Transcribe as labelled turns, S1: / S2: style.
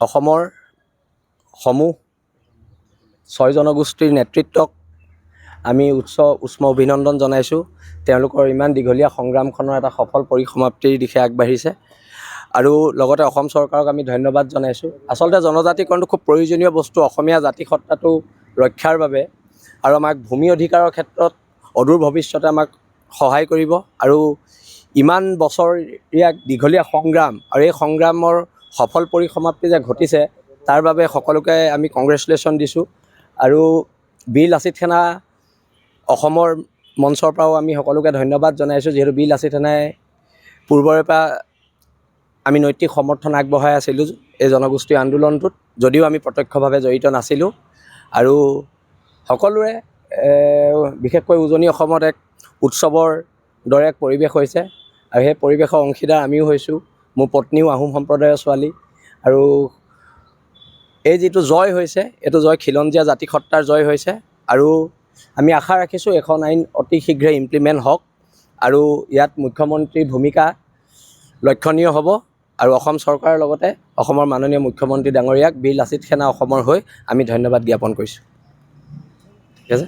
S1: অসমৰ সমূহ 6 জনগোষ্ঠীৰ নেতৃত্বক আমি উষ্ম অভিনন্দন জনাইছোঁ। তেওঁলোকৰ ইমান দীঘলীয়া সংগ্ৰামখনৰ এটা সফল পৰিসমাপ্তিৰ দিশে আগবাঢ়িছে আৰু লগতে অসম চৰকাৰক আমি ধন্যবাদ জনাইছোঁ। আচলতে জনজাতিকৰণটো খুব প্ৰয়োজনীয় বস্তু অসমীয়া জাতিসত্তাটো ৰক্ষাৰ বাবে আৰু আমাক ভূমি অধিকাৰৰ ক্ষেত্ৰত অদূৰ ভৱিষ্যতে আমাক সহায় কৰিব আৰু ইমান বছৰীয়া দীঘলীয়া সংগ্ৰাম আৰু এই সংগ্ৰামৰ সফল পৰিসমাপ্তি যে ঘটিছে তাৰ বাবে সকলোকে আমি কংগ্ৰেচুলেশ্যন দিছোঁ আৰু বীৰ লাচিত সেনা অসমৰ মঞ্চৰ পৰাও আমি সকলোকে ধন্যবাদ জনাইছোঁ, যিহেতু বীৰ লাচিত সেনাই পূৰ্বৰে পৰা আমি নৈতিক সমৰ্থন আগবঢ়াই আছিলোঁ এই জনগোষ্ঠীৰ আন্দোলনটোত, যদিও আমি প্ৰত্যক্ষভাৱে জড়িত নাছিলোঁ। আৰু সকলোৰে বিশেষকৈ উজনি অসমত এক উৎসৱৰ দৰে এক পৰিৱেশ হৈছে আৰু সেই পৰিৱেশৰ অংশীদাৰ আমিও হৈছোঁ। মোৰ পত্নীও আহোম সম্প্ৰদায়ৰ ছোৱালী আৰু এই যিটো জয় হৈছে এইটো জয় খিলঞ্জীয়া জাতিসত্তাৰ জয় হৈছে আৰু আমি আশা ৰাখিছোঁ এখন আইন অতি শীঘ্ৰে ইমপ্লিমেণ্ট হওক আৰু ইয়াত মুখ্যমন্ত্ৰীৰ ভূমিকা লক্ষণীয় হ'ব আৰু অসম চৰকাৰৰ লগতে অসমৰ মাননীয় মুখ্যমন্ত্ৰী ডাঙৰীয়াক বীৰ লাচিত সেনা অসমৰ হৈ আমি ধন্যবাদ জ্ঞাপন কৰিছোঁ। ঠিক আছে।